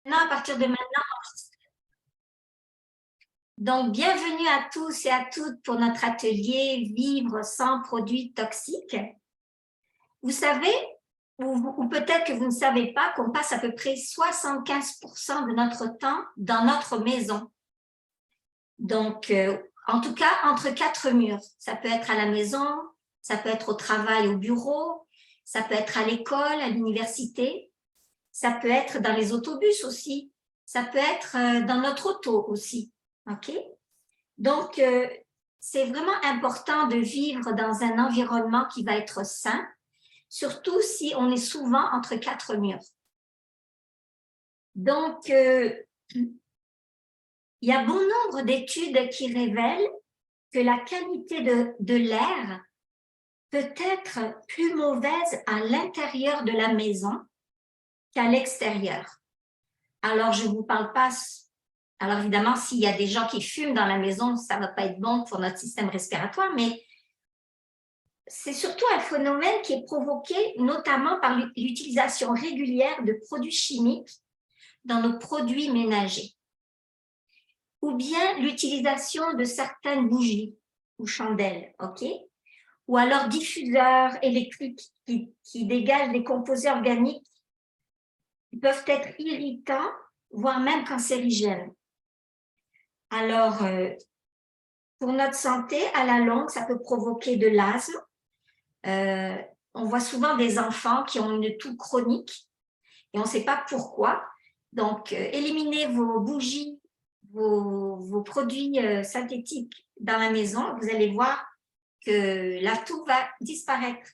Maintenant, à partir de maintenant, donc bienvenue à tous et à toutes pour notre atelier Vivre sans produits toxiques. Vous savez, ou peut-être que vous ne savez pas, qu'on passe à peu près 75% de notre temps dans notre maison. Donc, en tout cas, entre quatre murs. Ça peut être à la maison, ça peut être au travail, au bureau, ça peut être à l'école, à l'université, ça peut être dans les autobus aussi, ça peut être dans notre auto aussi. OK? Donc, c'est vraiment important de vivre dans un environnement qui va être sain, surtout si on est souvent entre quatre murs. Donc, il y a bon nombre d'études qui révèlent que la qualité de l'air peut être plus mauvaise à l'intérieur de la maison qu'à l'extérieur. Alors, je ne vous parle pas. Alors, évidemment, s'il y a des gens qui fument dans la maison, ça ne va pas être bon pour notre système respiratoire, mais c'est surtout un phénomène qui est provoqué notamment par l'utilisation régulière de produits chimiques dans nos produits ménagers, ou bien l'utilisation de certaines bougies ou chandelles, ok? Ou alors diffuseurs électriques qui dégagent des composés organiques qui peuvent être irritants, voire même cancérigènes. Alors, pour notre santé, à la longue, ça peut provoquer de l'asthme. On voit souvent des enfants qui ont une toux chronique et on ne sait pas pourquoi. Donc, éliminez vos bougies, vos produits synthétiques dans la maison. Vous allez voir que la toux va disparaître.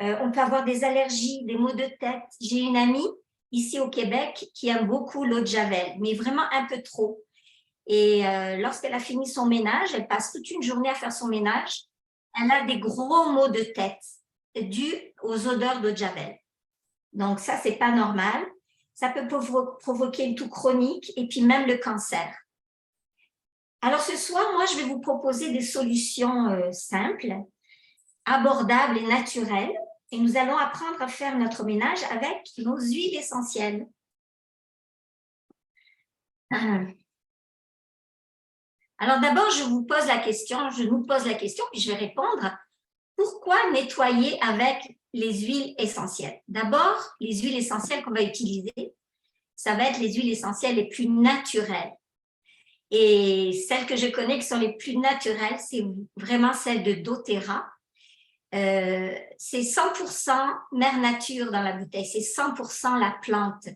On peut avoir des allergies, des maux de tête. J'ai une amie ici au Québec qui aime beaucoup l'eau de Javel, mais vraiment un peu trop. Et lorsqu'elle a fini son ménage, elle passe toute une journée à faire son ménage. Elle a des gros maux de tête dus aux odeurs d'eau de Javel. Donc ça, c'est pas normal. Ça peut provoquer une toux chronique et puis même le cancer. Alors ce soir, moi, je vais vous proposer des solutions simples, abordables et naturelles. Et nous allons apprendre à faire notre ménage avec nos huiles essentielles. Alors d'abord, je nous pose la question, puis je vais répondre. Pourquoi nettoyer avec les huiles essentielles? D'abord, les huiles essentielles qu'on va utiliser, ça va être les huiles essentielles les plus naturelles. Et celles que je connais qui sont les plus naturelles, c'est vraiment celles de doTERRA. C'est 100% mère nature dans la bouteille, c'est 100% la plante.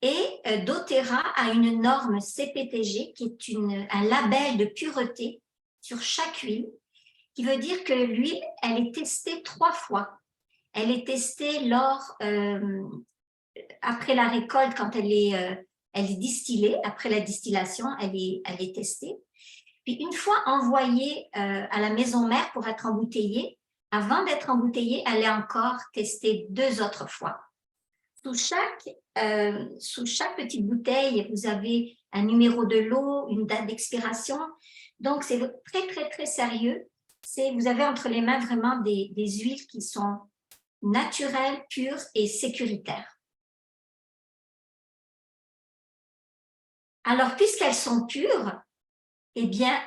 Et doTERRA a une norme CPTG qui est un label de pureté sur chaque huile, qui veut dire que l'huile, elle est testée 3 fois. Elle est testée après la récolte, quand elle est distillée, après la distillation, elle est testée. Puis une fois envoyée à la maison mère pour être embouteillée, avant d'être embouteillée, elle est encore testée 2 autres fois. Sous chaque petite bouteille, vous avez un numéro de lot, une date d'expiration. Donc, c'est très, très, très sérieux. Vous avez entre les mains vraiment des huiles qui sont naturelles, pures et sécuritaires. Alors, puisqu'elles sont pures, eh bien,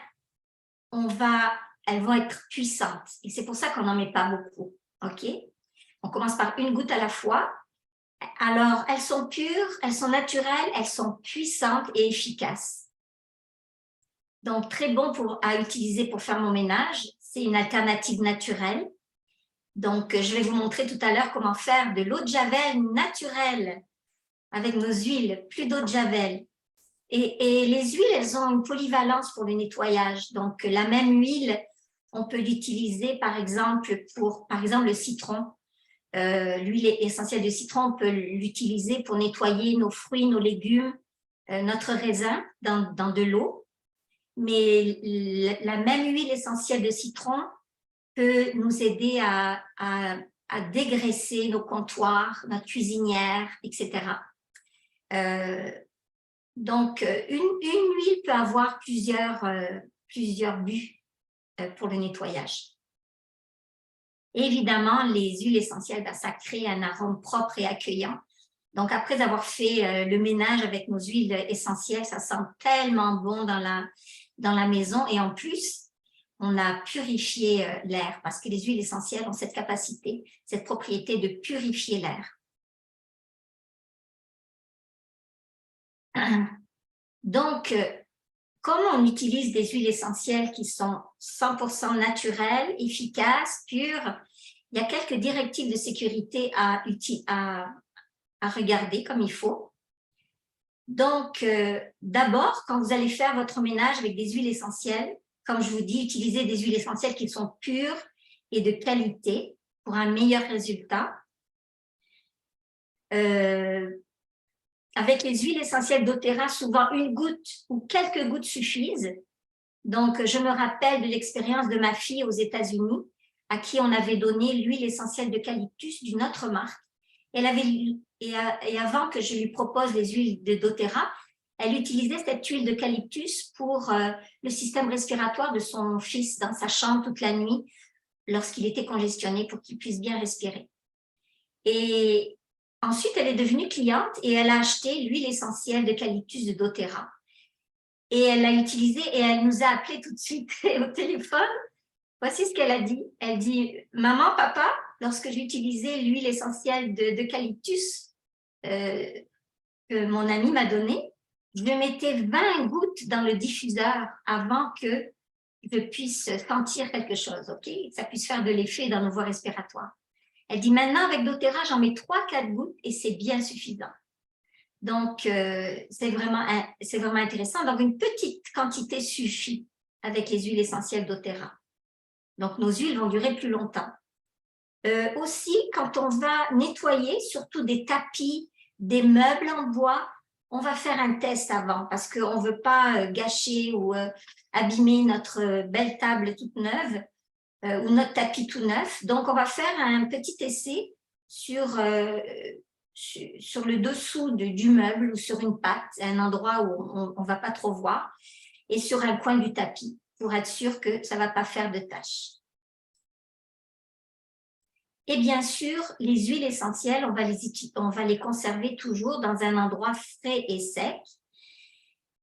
elles vont être puissantes. Et c'est pour ça qu'on n'en met pas beaucoup. OK? On commence par une goutte à la fois. Alors, elles sont pures, elles sont naturelles, elles sont puissantes et efficaces. Donc, très bon à utiliser pour faire mon ménage. C'est une alternative naturelle. Donc, je vais vous montrer tout à l'heure comment faire de l'eau de Javel naturelle avec nos huiles, plus d'eau de Javel. Et les huiles, elles ont une polyvalence pour le nettoyage. Donc, la même huile, on peut l'utiliser, par exemple, pour le citron. L'huile essentielle de citron, on peut l'utiliser pour nettoyer nos fruits, nos légumes, notre raisin dans de l'eau. Mais la même huile essentielle de citron peut nous aider à dégraisser nos comptoirs, notre cuisinière, etc. Donc, une huile peut avoir plusieurs buts pour le nettoyage. Évidemment, les huiles essentielles, ça crée un arôme propre et accueillant. Donc, après avoir fait le ménage avec nos huiles essentielles, ça sent tellement bon dans la maison. Et en plus, on a purifié l'air parce que les huiles essentielles ont cette capacité, cette propriété de purifier l'air. Donc, comment on utilise des huiles essentielles qui sont 100% naturelles, efficaces, pures? Il y a quelques directives de sécurité à regarder comme il faut. Donc, d'abord, quand vous allez faire votre ménage avec des huiles essentielles, comme je vous dis, utilisez des huiles essentielles qui sont pures et de qualité pour un meilleur résultat. Avec les huiles essentielles doTERRA, souvent une goutte ou quelques gouttes suffisent. Donc, je me rappelle de l'expérience de ma fille aux États-Unis, à qui on avait donné l'huile essentielle d'eucalyptus d'une autre marque. Et avant que je lui propose les huiles de doTERRA, elle utilisait cette huile d'eucalyptus pour le système respiratoire de son fils dans sa chambre toute la nuit lorsqu'il était congestionné pour qu'il puisse bien respirer. Et ensuite, elle est devenue cliente et elle a acheté l'huile essentielle d'eucalyptus de doTERRA. Et elle l'a utilisée et elle nous a appelé tout de suite au téléphone. Voici ce qu'elle a dit. Elle dit, maman, papa, lorsque j'ai utilisé l'huile essentielle d'eucalyptus que mon ami m'a donnée, je mettais 20 gouttes dans le diffuseur avant que je puisse sentir quelque chose, ok? Ça puisse faire de l'effet dans nos voies respiratoires. Elle dit, maintenant, avec doTERRA, j'en mets 3-4 gouttes et c'est bien suffisant. Donc, c'est vraiment intéressant. Donc, une petite quantité suffit avec les huiles essentielles doTERRA. Donc, nos huiles vont durer plus longtemps. Aussi, quand on va nettoyer, surtout des tapis, des meubles en bois, on va faire un test avant parce qu'on ne veut pas gâcher ou abîmer notre belle table toute neuve ou notre tapis tout neuf. Donc, on va faire un petit essai sur le dessous du meuble ou sur une patte, un endroit où on ne va pas trop voir, et sur un coin du tapis pour être sûr que ça ne va pas faire de taches. Et bien sûr, les huiles essentielles, on va les conserver toujours dans un endroit frais et sec.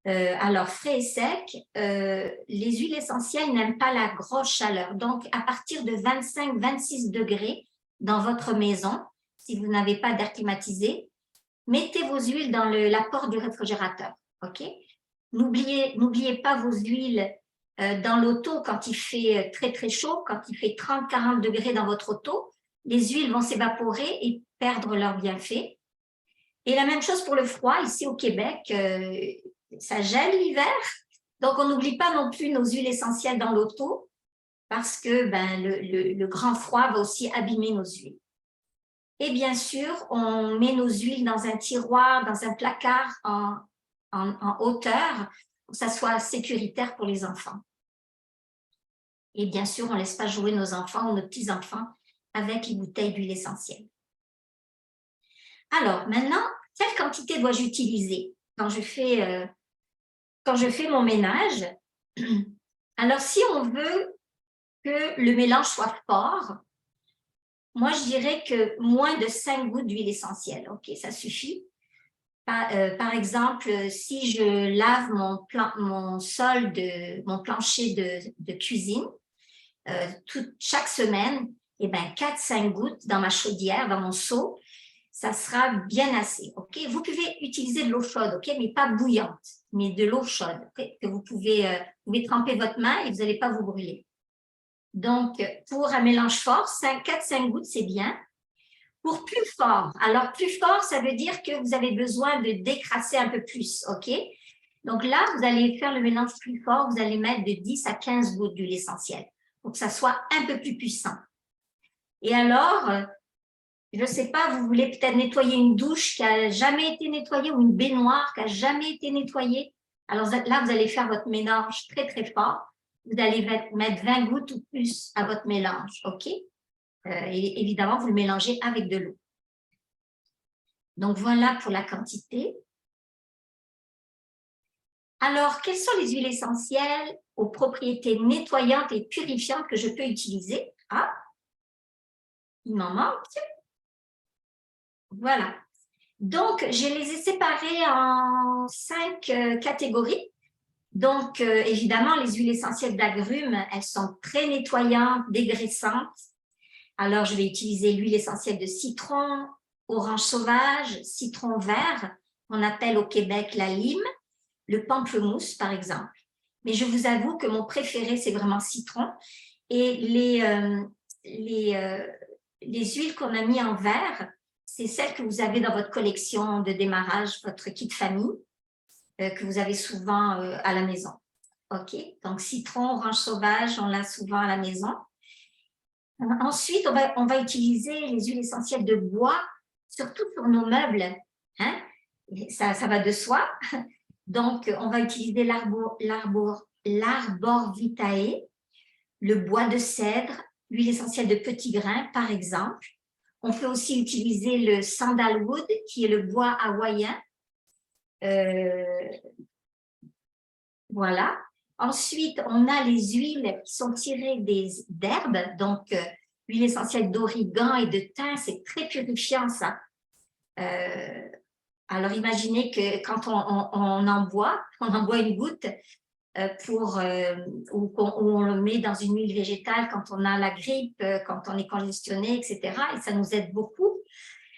Alors, frais et sec, les huiles essentielles n'aiment pas la grosse chaleur. Donc, à partir de 25-26 degrés dans votre maison, si vous n'avez pas d'air climatisé, mettez vos huiles dans la porte du réfrigérateur. Ok? N'oubliez pas vos huiles dans l'auto quand il fait très, très chaud, quand il fait 30-40 degrés dans votre auto. Les huiles vont s'évaporer et perdre leur bienfait. Et la même chose pour le froid. Ici au Québec, ça gèle l'hiver. Donc, on n'oublie pas non plus nos huiles essentielles dans l'auto parce que le grand froid va aussi abîmer nos huiles. Et bien sûr, on met nos huiles dans un tiroir, dans un placard en hauteur pour que ça soit sécuritaire pour les enfants. Et bien sûr, on ne laisse pas jouer nos enfants ou nos petits-enfants avec les bouteilles d'huile essentielle. Alors, maintenant, quelle quantité dois-je utiliser quand je fais mon ménage? Alors, si on veut que le mélange soit fort, moi, je dirais que moins de 5 gouttes d'huile essentielle. OK, ça suffit. Par exemple, si je lave mon plancher de cuisine chaque semaine, eh bien, 4-5 gouttes dans ma chaudière, dans mon seau, ça sera bien assez. Ok, vous pouvez utiliser de l'eau chaude, ok, mais pas bouillante, mais de l'eau chaude, okay, que vous pouvez tremper votre main et vous n'allez pas vous brûler. Donc, pour un mélange fort, 4-5 gouttes, c'est bien. Pour plus fort, alors plus fort, ça veut dire que vous avez besoin de décrasser un peu plus, ok? Donc là, vous allez faire le mélange plus fort, vous allez mettre de 10 à 15 gouttes d'huile essentielle pour que ça soit un peu plus puissant. Et alors, je ne sais pas, vous voulez peut-être nettoyer une douche qui n'a jamais été nettoyée ou une baignoire qui n'a jamais été nettoyée. Alors là, vous allez faire votre mélange très, très fort. Vous allez mettre 20 gouttes ou plus à votre mélange, OK? Et évidemment, vous le mélangez avec de l'eau. Donc, voilà pour la quantité. Alors, quelles sont les huiles essentielles aux propriétés nettoyantes et purifiantes que je peux utiliser? Il m'en manque. Voilà. Donc, je les ai séparés en 5 catégories. Donc, évidemment, les huiles essentielles d'agrumes, elles sont très nettoyantes, dégraissantes. Alors, je vais utiliser l'huile essentielle de citron, orange sauvage, citron vert, qu'on appelle au Québec la lime, le pamplemousse, par exemple. Mais je vous avoue que mon préféré, c'est vraiment citron. Et les huiles qu'on a mis en verre, c'est celles que vous avez dans votre collection de démarrage, votre kit famille, que vous avez souvent à la maison. OK? Donc, citron, orange sauvage, on l'a souvent à la maison. Ensuite, on va utiliser les huiles essentielles de bois, surtout sur nos meubles. Hein? Ça va de soi. Donc, on va utiliser l'arbor vitae, le bois de cèdre, l'huile essentielle de petits grains, par exemple. On peut aussi utiliser le sandalwood, qui est le bois hawaïen. Voilà. Ensuite, on a les huiles qui sont tirées d'herbes, donc l'huile essentielle d'origan et de thym, c'est très purifiant ça. Alors imaginez que quand on en boit une goutte ou on le met dans une huile végétale quand on a la grippe, quand on est congestionné, etc. Et ça nous aide beaucoup.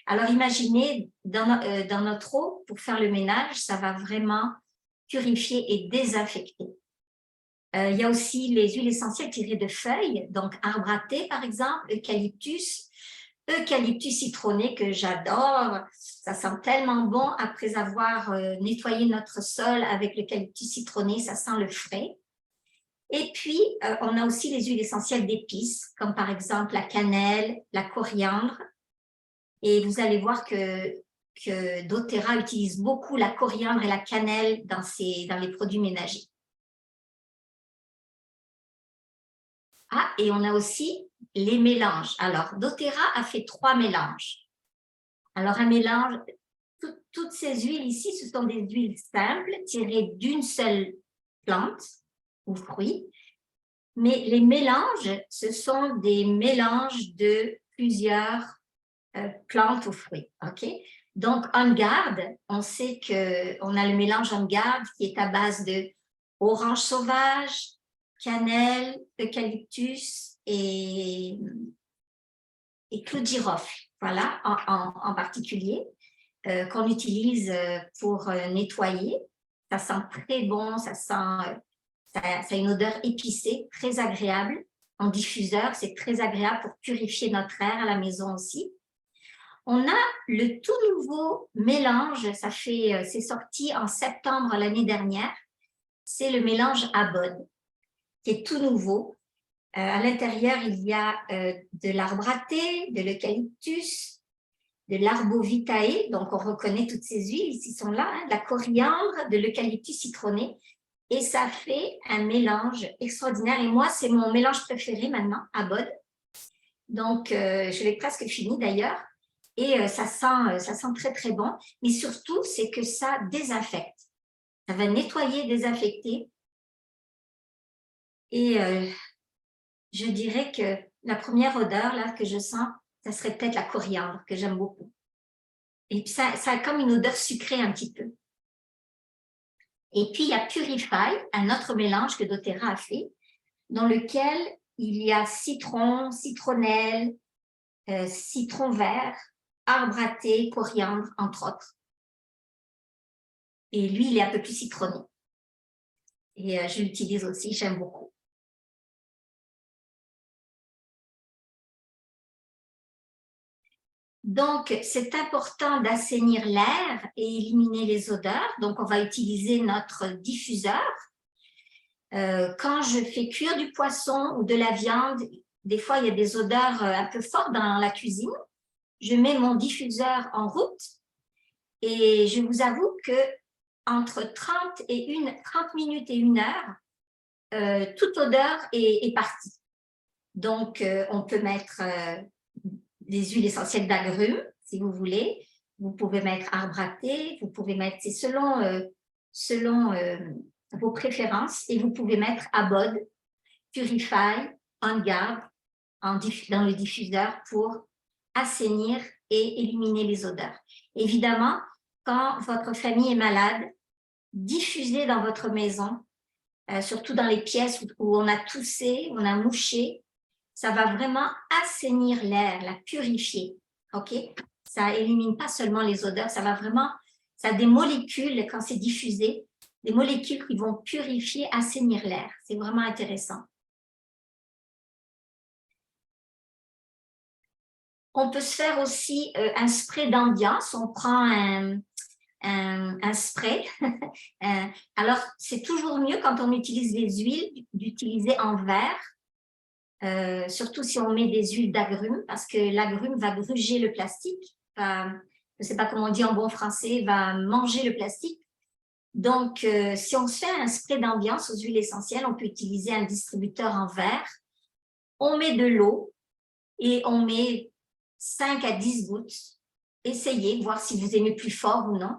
Alors imaginez dans notre eau, pour faire le ménage, ça va vraiment purifier et désinfecter. Il y a aussi les huiles essentielles tirées de feuilles, donc arbre à thé par exemple, eucalyptus citronné que j'adore. Ça sent tellement bon après avoir nettoyé notre sol avec l'eucalyptus citronné, ça sent le frais. Et puis, on a aussi les huiles essentielles d'épices, comme par exemple la cannelle, la coriandre. Et vous allez voir que doTERRA utilise beaucoup la coriandre et la cannelle dans les produits ménagers. Ah, et on a aussi les mélanges. Alors, doTERRA a fait 3 mélanges. Alors, un mélange, toutes ces huiles ici, ce sont des huiles simples, tirées d'une seule plante ou fruit. Mais les mélanges, ce sont des mélanges de plusieurs plantes ou fruits. OK? Donc, On Guard, on sait qu'on a le mélange On Guard qui est à base de orange sauvage, cannelle, eucalyptus et clou de girofle, voilà, en particulier, qu'on utilise pour nettoyer. Ça sent très bon, ça a une odeur épicée, très agréable. En diffuseur, c'est très agréable pour purifier notre air à la maison aussi. On a le tout nouveau mélange, c'est sorti en septembre l'année dernière. C'est le mélange Abod, qui est tout nouveau. À l'intérieur, il y a de l'arbre à thé, de l'eucalyptus, de l'arbovitae, donc on reconnaît toutes ces huiles, ici sont là, hein, de la coriandre, de l'eucalyptus citronné, et ça fait un mélange extraordinaire. Et moi, c'est mon mélange préféré maintenant, Abod. Donc, je l'ai presque fini d'ailleurs, et ça sent très, très bon. Mais surtout, c'est que ça désinfecte. Ça va nettoyer, désinfecter. Et je dirais que la première odeur là, que je sens, ça serait peut-être la coriandre, que j'aime beaucoup. Et puis, ça a comme une odeur sucrée un petit peu. Et puis, il y a Purify, un autre mélange que doTERRA a fait, dans lequel il y a citron, citronnelle, citron vert, arbre à thé, coriandre, entre autres. Et lui, il est un peu plus citronné. Et je l'utilise aussi, j'aime beaucoup. Donc, c'est important d'assainir l'air et éliminer les odeurs. Donc, on va utiliser notre diffuseur. Quand je fais cuire du poisson ou de la viande, des fois, il y a des odeurs un peu fortes dans la cuisine. Je mets mon diffuseur en route et je vous avoue que entre 30 minutes et 1 heure, toute odeur est partie. Donc, on peut mettre des huiles essentielles d'agrumes, si vous voulez. Vous pouvez mettre arbre à thé, vous pouvez mettre, c'est selon vos préférences, et vous pouvez mettre Abod, Purify, On Guard dans le diffuseur pour assainir et éliminer les odeurs. Évidemment, quand votre famille est malade, diffusez dans votre maison, surtout dans les pièces où on a toussé, on a mouché, ça va vraiment assainir l'air, la purifier. OK? Ça élimine pas seulement les odeurs, ça a des molécules, quand c'est diffusé, des molécules qui vont purifier, assainir l'air. C'est vraiment intéressant. On peut se faire aussi un spray d'ambiance. On prend un spray. Alors, c'est toujours mieux quand on utilise les huiles d'utiliser en verre, surtout si on met des huiles d'agrumes, parce que l'agrume va gruger le plastique. Je ne sais pas comment on dit en bon français, va manger le plastique. Donc, si on se fait un spray d'ambiance aux huiles essentielles, on peut utiliser un distributeur en verre. On met de l'eau et on met 5 à 10 gouttes. Essayez, voir si vous aimez plus fort ou non.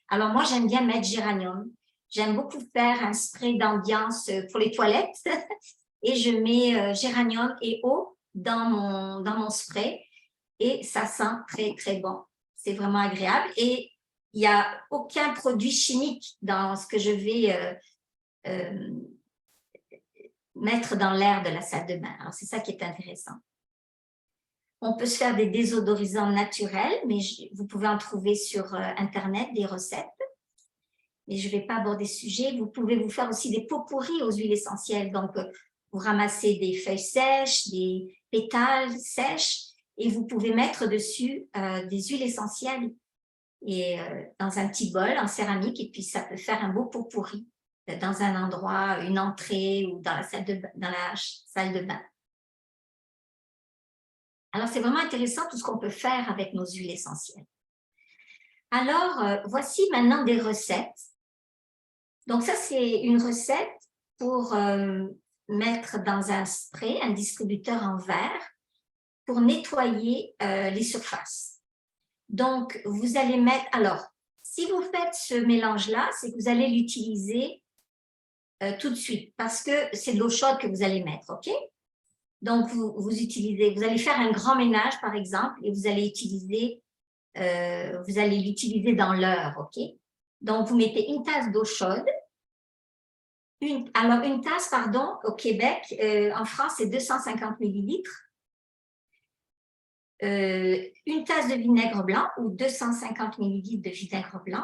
Alors, moi, j'aime bien mettre géranium. J'aime beaucoup faire un spray d'ambiance pour les toilettes et je mets géranium et eau dans mon spray et ça sent très, très bon. C'est vraiment agréable et il n'y a aucun produit chimique dans ce que je vais mettre dans l'air de la salle de bain. Alors, c'est ça qui est intéressant. On peut se faire des désodorisants naturels, mais vous pouvez en trouver sur Internet, des recettes. Mais je ne vais pas aborder ce sujet. Vous pouvez vous faire aussi des pot-pourris aux huiles essentielles. Donc, vous ramassez des feuilles sèches, des pétales sèches, et vous pouvez mettre dessus des huiles essentielles et, dans un petit bol en céramique. Et puis, ça peut faire un beau pot-pourri dans un endroit, une entrée ou dans la salle de bain. Alors, c'est vraiment intéressant tout ce qu'on peut faire avec nos huiles essentielles. Alors, voici maintenant des recettes. Donc, ça, c'est une recette pour mettre dans un spray, un distributeur en verre, pour nettoyer les surfaces. Donc, vous allez mettre… Alors, si vous faites ce mélange-là, c'est que vous allez l'utiliser tout de suite parce que c'est de l'eau chaude que vous allez mettre, OK? Donc, vous allez faire un grand ménage, par exemple, et vous allez l'utiliser dans l'heure, OK? Donc, vous mettez une tasse d'eau chaude. Une tasse, pardon, au Québec, en France, c'est 250 millilitres. Une tasse de vinaigre blanc ou 250 millilitres de vinaigre blanc.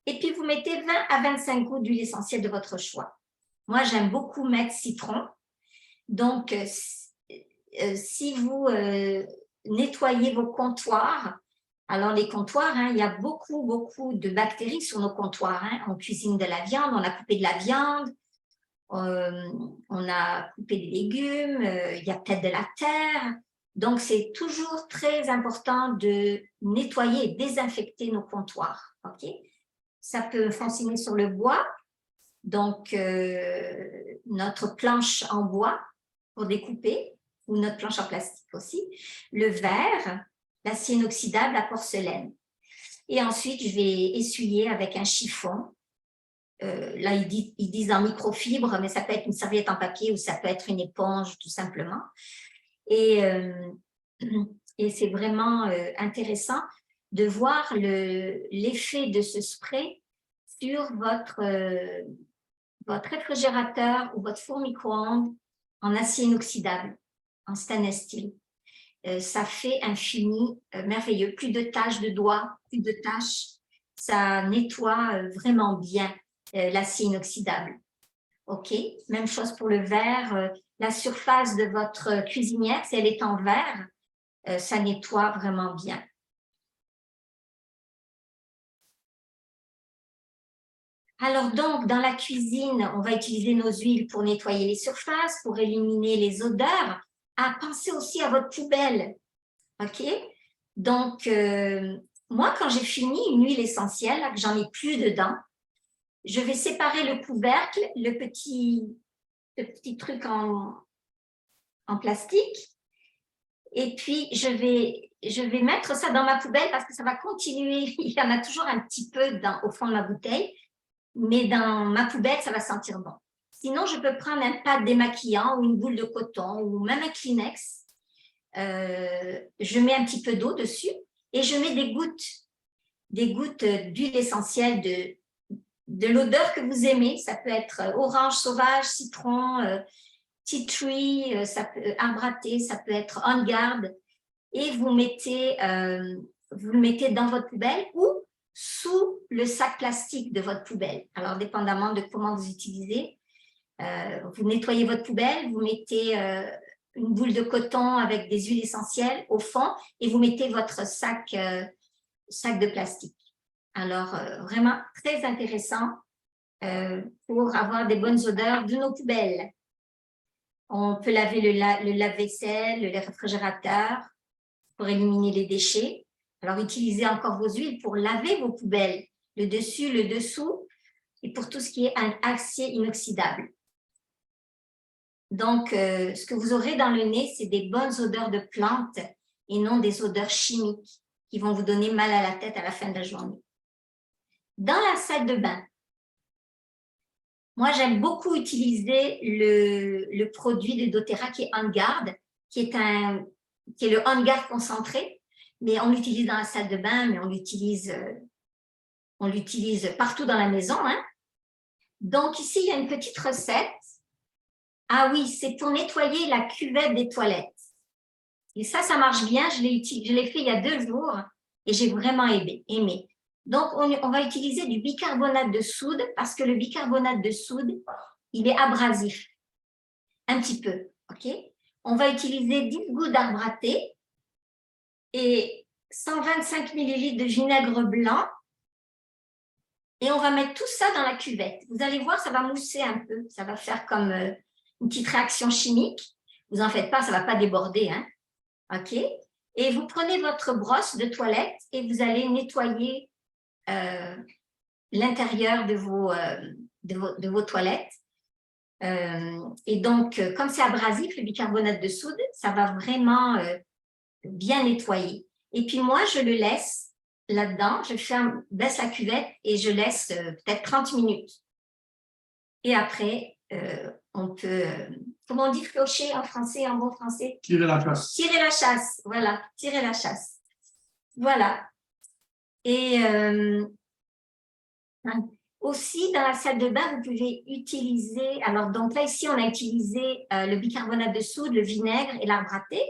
Et puis, vous mettez 20 à 25 gouttes d'huile essentielle de votre choix. Moi, j'aime beaucoup mettre citron. Donc, si vous nettoyez vos comptoirs, alors les comptoirs, il y a beaucoup, beaucoup de bactéries sur nos comptoirs. On cuisine de la viande, on a coupé de la viande, on a coupé des légumes, il y a peut-être de la terre. Donc, c'est toujours très important de nettoyer et désinfecter nos comptoirs. OK? Ça peut fonctionner sur le bois, donc notre planche en bois pour découper, ou notre planche en plastique aussi, le verre, l'acier inoxydable, la porcelaine. Et ensuite, je vais essuyer avec un chiffon. Là, ils disent en microfibre, mais ça peut être une serviette en papier ou ça peut être une éponge, tout simplement. Et c'est vraiment intéressant de voir l'effet de ce spray sur votre réfrigérateur ou votre four micro-ondes en acier inoxydable, en stainless steel. Ça fait un fini merveilleux. Plus de taches de doigts, plus de taches. Ça nettoie vraiment bien l'acier inoxydable. OK? Même chose pour le verre. La surface de votre cuisinière, si elle est en verre, ça nettoie vraiment bien. Alors donc, dans la cuisine, on va utiliser nos huiles pour nettoyer les surfaces, pour éliminer les odeurs. Pensez aussi à votre poubelle. OK? Donc, moi, quand j'ai fini une huile essentielle, que j'en ai plus dedans, je vais séparer le couvercle, le petit truc en plastique, et puis je vais mettre ça dans ma poubelle parce que ça va continuer. Il y en a toujours un petit peu au fond de ma bouteille, mais dans ma poubelle, ça va sentir bon. Sinon, je peux prendre un pad démaquillant ou une boule de coton ou même un Kleenex. Je mets un petit peu d'eau dessus et je mets des gouttes d'huile essentielle de l'odeur que vous aimez. Ça peut être orange sauvage, citron, tea tree, arbre à thé, ça peut être On Guard. Et vous le mettez dans votre poubelle ou sous le sac plastique de votre poubelle. Alors, dépendamment de comment vous utilisez, vous nettoyez votre poubelle, vous mettez une boule de coton avec des huiles essentielles au fond et vous mettez votre sac de plastique. Alors, vraiment très intéressant pour avoir des bonnes odeurs de nos poubelles. On peut laver le lave-vaisselle, le réfrigérateur pour éliminer les déchets. Alors, utilisez encore vos huiles pour laver vos poubelles, le dessus, le dessous, et pour tout ce qui est un acier inoxydable. Donc, ce que vous aurez dans le nez, c'est des bonnes odeurs de plantes et non des odeurs chimiques qui vont vous donner mal à la tête à la fin de la journée. Dans la salle de bain, moi, j'aime beaucoup utiliser le produit de doTERRA qui est On Guard, qui est le On Guard concentré, mais on l'utilise dans la salle de bain, mais on l'utilise partout dans la maison. Hein. Donc, ici, il y a une petite recette. Ah oui, c'est pour nettoyer la cuvette des toilettes. Et ça marche bien. Je l'ai fait il y a 2 jours et j'ai vraiment aimé. Donc, on va utiliser du bicarbonate de soude parce que le bicarbonate de soude, il est abrasif. Un petit peu, OK? On va utiliser 10 gouttes d'arbre à thé et 125 ml de vinaigre blanc. Et on va mettre tout ça dans la cuvette. Vous allez voir, ça va mousser un peu. Ça va faire comme une petite réaction chimique. Vous n'en faites pas, ça ne va pas déborder. Hein? OK? Et vous prenez votre brosse de toilette et vous allez nettoyer l'intérieur de vos toilettes. Et donc, comme c'est abrasif, le bicarbonate de soude, ça va vraiment bien nettoyer. Et puis moi, je le laisse là-dedans, baisse la cuvette et je laisse peut-être 30 minutes. Et après, on peut, comment on dit clocher en français, en bon français? Tirer la chasse. Tirer la chasse, voilà, tirer la chasse. Voilà. Et aussi, dans la salle de bain, vous pouvez utiliser, alors donc là, ici, on a utilisé le bicarbonate de soude, le vinaigre et l'arbre à thé.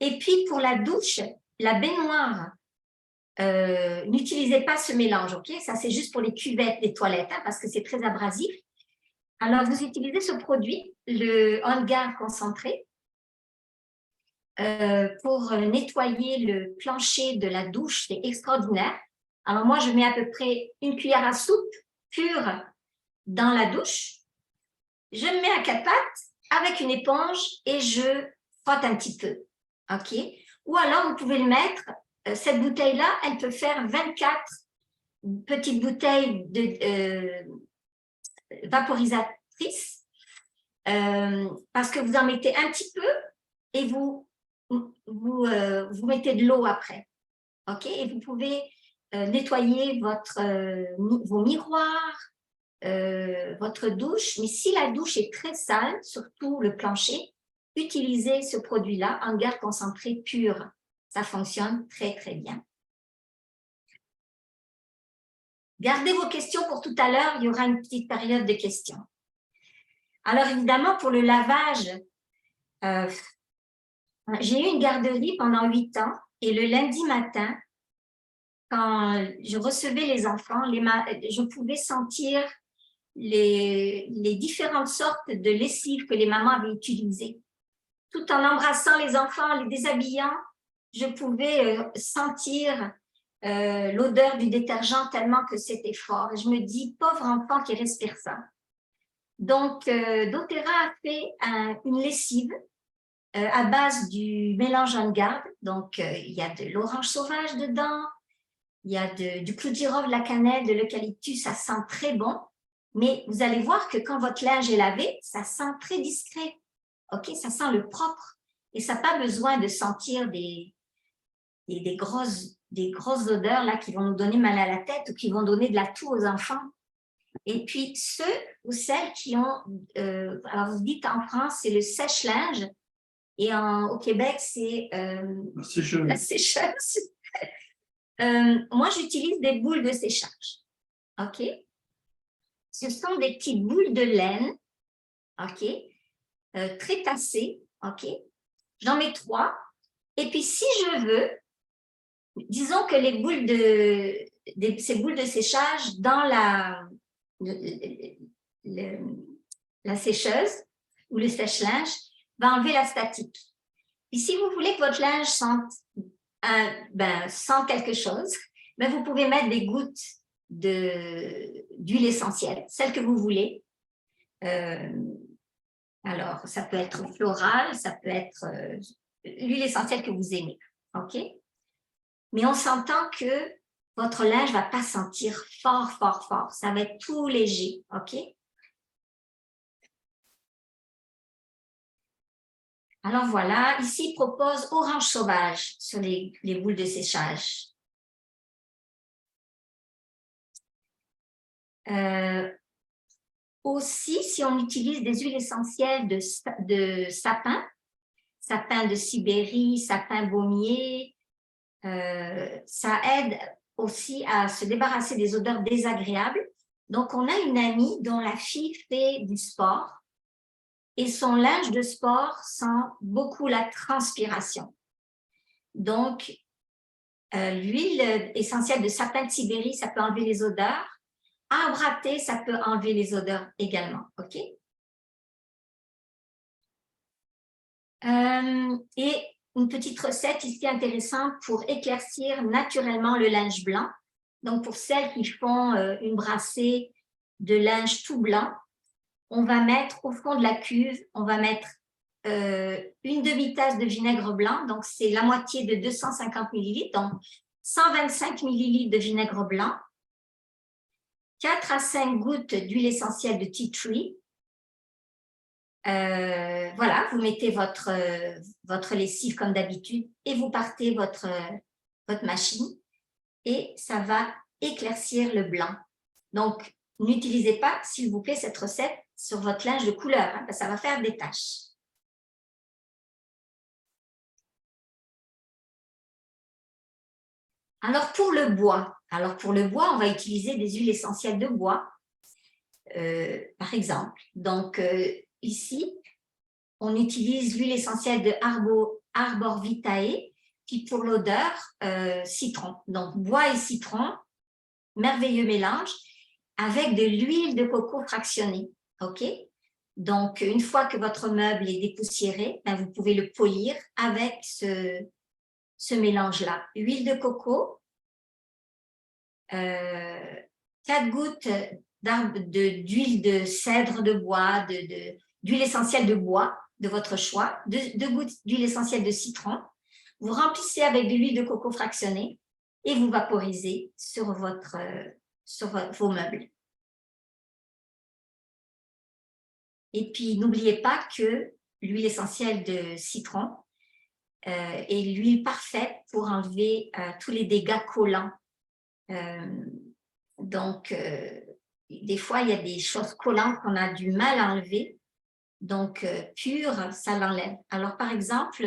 Et puis, pour la douche, la baignoire, n'utilisez pas ce mélange, ok? Ça, c'est juste pour les cuvettes des toilettes, hein, parce que c'est très abrasif. Alors, vous utilisez ce produit, le On Guard concentré, pour nettoyer le plancher de la douche, c'est extraordinaire. Alors, moi, je mets à peu près une cuillère à soupe pure dans la douche. Je me mets à 4 pattes avec une éponge et je frotte un petit peu, ok? Ou alors, vous pouvez le mettre, cette bouteille-là, elle peut faire 24 petites bouteilles vaporisatrices parce que vous en mettez un petit peu et vous mettez de l'eau après, ok? Et vous pouvez nettoyer vos miroirs, votre douche. Mais si la douche est très sale, surtout le plancher, utilisez ce produit-là, On Guard concentré pur. Ça fonctionne très, très bien. Gardez vos questions pour tout à l'heure. Il y aura une petite période de questions. Alors, évidemment, pour le lavage, j'ai eu une garderie pendant 8 ans et le lundi matin, quand je recevais les enfants, je pouvais sentir les différentes sortes de lessives que les mamans avaient utilisées. Tout en embrassant les enfants, les déshabillant, je pouvais sentir l'odeur du détergent tellement que c'était fort. Et je me dis, pauvre enfant qui respire ça. Donc, doTERRA a fait une lessive à base du mélange On Guard. Donc, il y a de l'orange sauvage dedans, il y a du clou de girofle, de la cannelle, de l'eucalyptus, ça sent très bon. Mais vous allez voir que quand votre linge est lavé, ça sent très discret. OK? Ça sent le propre. Et ça n'a pas besoin de sentir des grosses odeurs là, qui vont nous donner mal à la tête ou qui vont donner de la toux aux enfants. Et puis, ceux ou celles qui ont... alors, vous dites en France, c'est le sèche-linge. Et au Québec, c'est la sécheuse. Moi, j'utilise des boules de séchage. OK? Ce sont des petites boules de laine, OK? Très tassées, OK? J'en mets 3. Et puis, si je veux, disons que les boules ces boules de séchage dans la sécheuse ou le sèche-linge va enlever la statique. Et si vous voulez que votre linge sente quelque chose, ben vous pouvez mettre des gouttes d'huile essentielle, celle que vous voulez. Alors, ça peut être floral, ça peut être l'huile essentielle que vous aimez. OK? Mais on s'entend que votre linge ne va pas sentir fort, fort, fort. Ça va être tout léger. OK? Alors voilà, ici, il propose orange sauvage sur les boules de séchage. Aussi, si on utilise des huiles essentielles de sapin de Sibérie, sapin baumier, ça aide aussi à se débarrasser des odeurs désagréables. Donc, on a une amie dont la fille fait du sport et son linge de sport sent beaucoup la transpiration. Donc, l'huile essentielle de sapin de Sibérie, ça peut enlever les odeurs. Arbre à thé, ça peut enlever les odeurs également. OK? Et une petite recette ici intéressante pour éclaircir naturellement le linge blanc. Donc, pour celles qui font une brassée de linge tout blanc, on va mettre au fond de la cuve, on va mettre une demi-tasse de vinaigre blanc, donc c'est la moitié de 250 ml, donc 125 ml de vinaigre blanc, 4 à 5 gouttes d'huile essentielle de tea tree. Voilà, vous mettez votre lessive comme d'habitude et vous partez votre machine et ça va éclaircir le blanc. Donc, n'utilisez pas, s'il vous plaît, cette recette sur votre linge de couleur, hein, parce que ça va faire des taches. Alors, pour le bois, on va utiliser des huiles essentielles de bois, par exemple. Donc, ici, on utilise l'huile essentielle de Arbor Vitae, qui pour l'odeur, citron. Donc, bois et citron, merveilleux mélange, avec de l'huile de coco fractionnée. OK? Donc, une fois que votre meuble est dépoussiéré, ben, vous pouvez le polir avec ce mélange-là. Huile de coco, 4 gouttes d'huile de cèdre de bois, d'huile essentielle de bois de votre choix, 2 gouttes d'huile essentielle de citron. Vous remplissez avec de l'huile de coco fractionnée et vous vaporisez sur vos meubles. Et puis, n'oubliez pas que l'huile essentielle de citron est l'huile parfaite pour enlever tous les dégâts collants. Donc, des fois, il y a des choses collantes qu'on a du mal à enlever. Donc, pur, ça l'enlève. Alors, par exemple,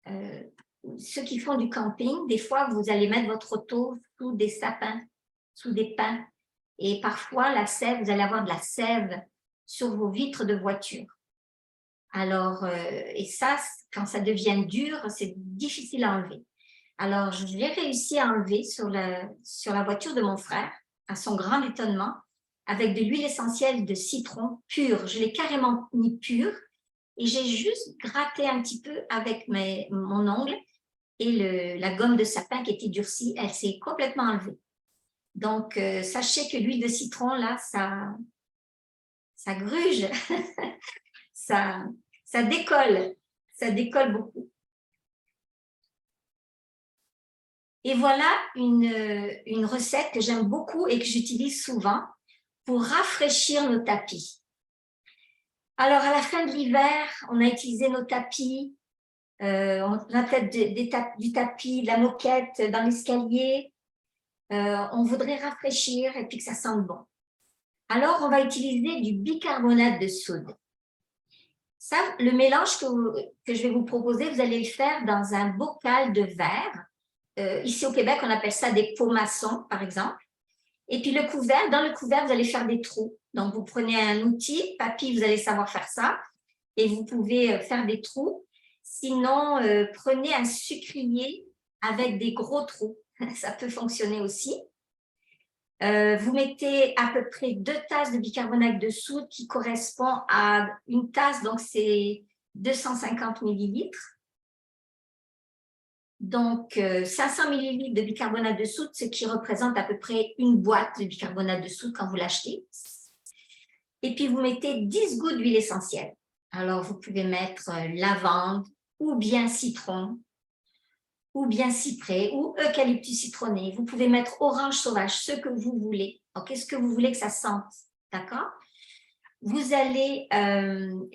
ceux qui font du camping, des fois, vous allez mettre votre auto sous des sapins, sous des pins. Et parfois, la sève, vous allez avoir de la sève sur vos vitres de voiture. Alors, et ça, quand ça devient dur, c'est difficile à enlever. Alors, j'ai réussi à enlever sur la voiture de mon frère, à son grand étonnement, avec de l'huile essentielle de citron pure. Je l'ai carrément mis pure et j'ai juste gratté un petit peu avec mon ongle et la gomme de sapin qui était durcie, elle s'est complètement enlevée. Donc, sachez que l'huile de citron, là, ça gruge, ça décolle beaucoup. Et voilà une recette que j'aime beaucoup et que j'utilise souvent pour rafraîchir nos tapis. Alors, à la fin de l'hiver, on a utilisé nos tapis, on a peut-être du tapis, de la moquette dans l'escalier. On voudrait rafraîchir et puis que ça sente bon. Alors, on va utiliser du bicarbonate de soude. Ça, le mélange que je vais vous proposer, vous allez le faire dans un bocal de verre. Ici au Québec, on appelle ça des pots maçons, par exemple. Et puis le couvert, dans le couvert, vous allez faire des trous. Donc, vous prenez un outil, papy, vous allez savoir faire ça, et vous pouvez faire des trous. Sinon, prenez un sucrier avec des gros trous. Ça peut fonctionner aussi. Vous mettez à peu près 2 tasses de bicarbonate de soude qui correspond à une tasse, donc c'est 250 millilitres. Donc, 500 millilitres de bicarbonate de soude, ce qui représente à peu près une boîte de bicarbonate de soude quand vous l'achetez. Et puis, vous mettez 10 gouttes d'huile essentielle. Alors, vous pouvez mettre lavande ou bien citron ou bien cyprès ou eucalyptus citronné. Vous pouvez mettre orange sauvage, ce que vous voulez. Ok, ce que vous voulez que ça sente. D'accord? Vous allez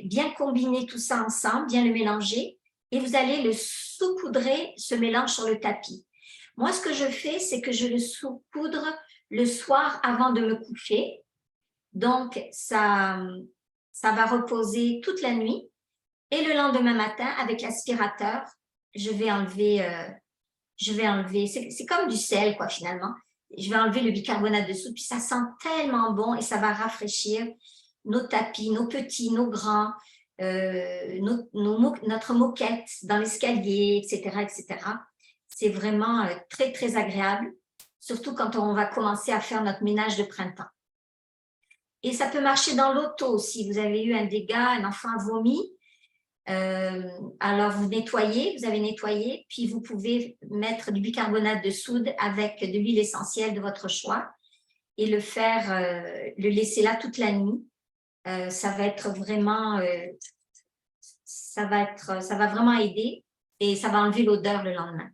bien combiner tout ça ensemble, bien le mélanger et vous allez le saupoudrer, ce mélange sur le tapis. Moi, ce que je fais, c'est que je le saupoudre le soir avant de me coucher. Donc, ça va reposer toute la nuit. Et le lendemain matin, avec l'aspirateur, je vais enlever, c'est comme du sel, quoi, finalement. Je vais enlever le bicarbonate de soude, puis ça sent tellement bon et ça va rafraîchir nos tapis, nos petits, nos grands, notre moquette dans l'escalier, etc., etc. C'est vraiment très, très agréable, surtout quand on va commencer à faire notre ménage de printemps. Et ça peut marcher dans l'auto si vous avez eu un dégât, un enfant a vomi. Alors, vous avez nettoyé, puis vous pouvez mettre du bicarbonate de soude avec de l'huile essentielle de votre choix et le laisser là toute la nuit. Ça va être vraiment, ça va vraiment aider et ça va enlever l'odeur le lendemain.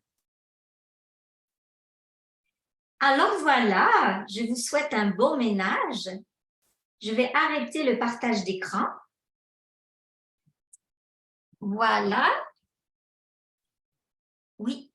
Alors voilà, je vous souhaite un bon ménage. Je vais arrêter le partage d'écran. Voilà. Oui.